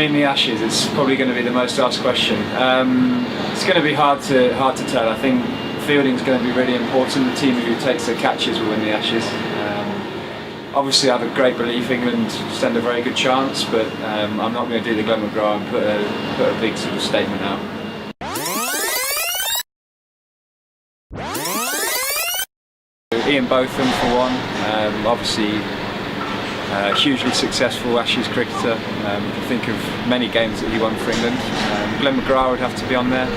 winning the Ashes, it's probably going to be the most asked question. It's going to be hard to tell. I think fielding is going to be really important. The team who takes the catches will win the Ashes. Obviously, I have a great belief England stand a very good chance, but I'm not going to do the Glenn McGrath and put a big sort of statement out. Ian Botham for one, obviously hugely successful Ashes cricketer. You can think of many games that he won for England. Glenn McGrath would have to be on there.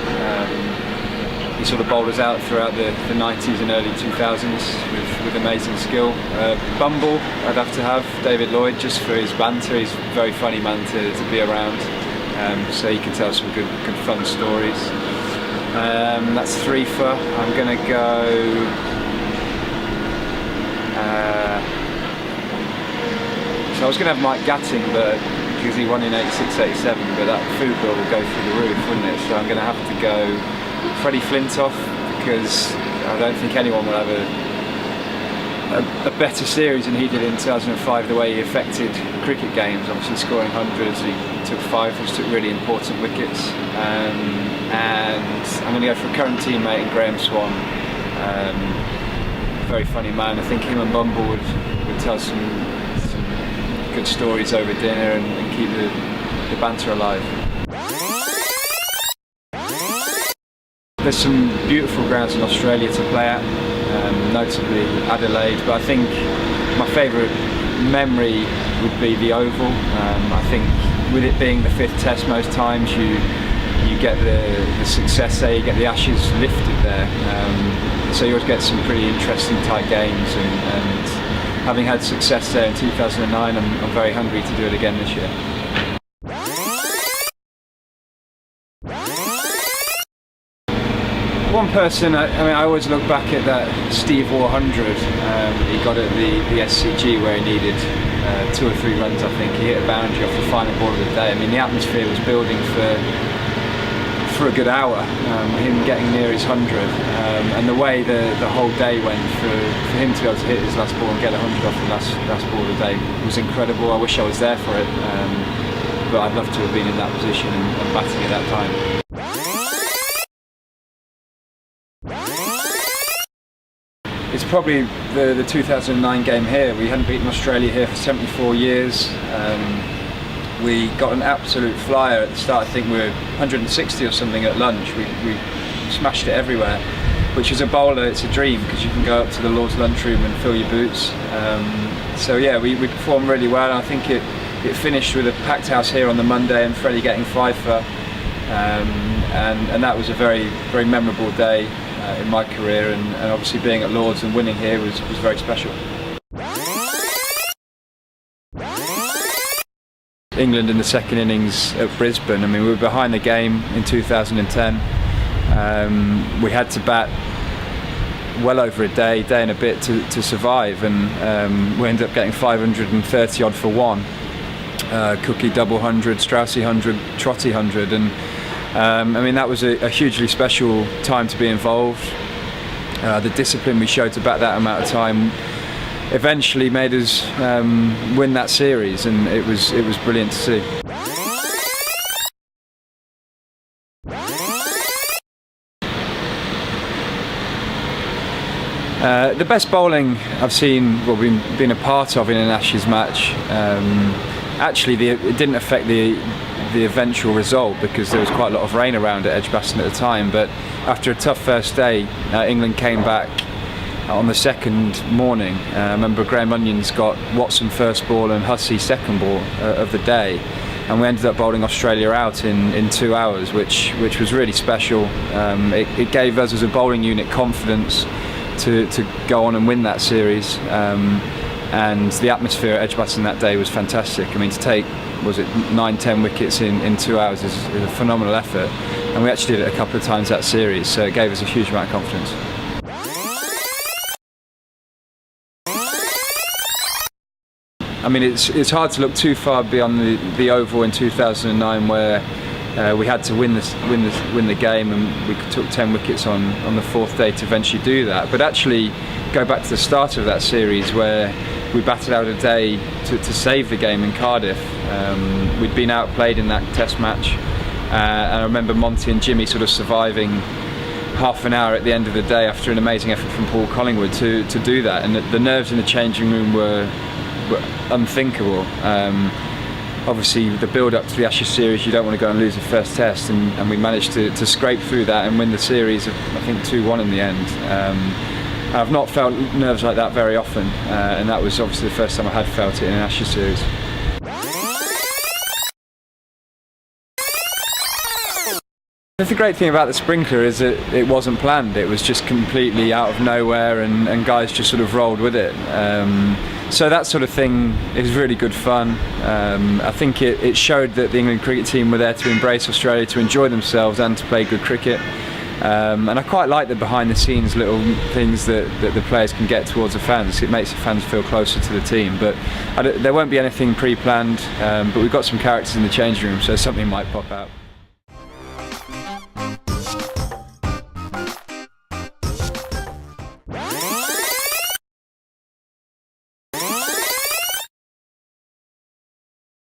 He sort of bowled us out throughout the 90s and early 2000s with amazing skill. Bumble, I'd have to have David Lloyd, just for his banter. He's a very funny man to be around, so he can tell some good fun stories. That's three for. I'm going to go. So I was going to have Mike Gatting, but because he won in 86, 87, but that food bill will go through the roof, wouldn't it? So I'm going to have to go Freddie Flintoff, because I don't think anyone will have a better series than he did in 2005, the way he affected cricket games, obviously scoring hundreds. He took five, which took really important wickets. And I'm going to go for a current teammate in Graham Swan. Very funny man. I think him and Bumble would tell some good stories over dinner and keep the banter alive. There's some beautiful grounds in Australia to play at, notably Adelaide, but I think my favourite memory would be the Oval. I think with it being the fifth test, most times you get the success there, you get the Ashes lifted there, so you always get some pretty interesting tight games, and having had success there in 2009, I'm very hungry to do it again this year. One person, I always look back at that Steve Waugh 100 he got at the SCG, where he needed 2 or 3 runs. I think he hit a boundary off the final ball of the day. I mean, the atmosphere was building for a good hour, him getting near his 100, and the way the whole day went for him to be able to hit his last ball and get 100 off the last ball of the day was incredible. I wish I was there for it, but I'd love to have been in that position and batting at that time. It's probably the 2009 game here. We hadn't beaten Australia here for 74 years. We got an absolute flyer at the start. I think we were 160 or something at lunch. We smashed it everywhere, which as a bowler, it's a dream, because you can go up to the Lord's lunchroom and fill your boots. So yeah, we performed really well. I think it finished with a packed house here on the Monday and Freddie getting 5 for. And that was a very, very memorable day in my career, and obviously being at Lord's and winning here was very special. England in the second innings at Brisbane, I mean, we were behind the game in 2010. We had to bat well over a day and a bit to survive, and we ended up getting 530 odd for one. Cookie double 100, Straussy 100, Trotty 100, and I mean, that was a hugely special time to be involved. The discipline we showed to bat that amount of time eventually made us win that series, and it was brilliant to see. The best bowling I've seen, well, been a part of in an Ashes match. Actually, it didn't affect the eventual result, because there was quite a lot of rain around at Edgbaston at the time. But after a tough first day, England came back on the second morning. I remember Graham Onions got Watson first ball and Hussey second ball of the day, and we ended up bowling Australia out in 2 hours, which was really special. It gave us as a bowling unit confidence to go on and win that series, and the atmosphere at Edgbaston that day was fantastic. I mean, to take, was it 9-10 wickets in 2 hours is a phenomenal effort, and we actually did it a couple of times that series, so it gave us a huge amount of confidence. I mean, it's hard to look too far beyond the Oval in 2009, where we had to win the game, and we took 10 wickets on the fourth day to eventually do that. But actually, go back to the start of that series where we batted out a day to save the game in Cardiff. We'd been outplayed in that Test match, and I remember Monty and Jimmy sort of surviving half an hour at the end of the day after an amazing effort from Paul Collingwood to do that, and the nerves in the changing room were unthinkable. Obviously, the build-up to the Ashes series, you don't want to go and lose the first Test, and we managed to scrape through that and win the series, I think 2-1 in the end. I've not felt nerves like that very often, and that was obviously the first time I had felt it in an Ashes series. The great thing about the sprinkler is that it wasn't planned. It was just completely out of nowhere, and guys just sort of rolled with it. So that sort of thing is really good fun. I think it showed that the England cricket team were there to embrace Australia, to enjoy themselves and to play good cricket. And I quite like the behind the scenes little things that the players can get towards the fans. It makes the fans feel closer to the team. But there won't be anything pre-planned, but we've got some characters in the changing room, so something might pop out.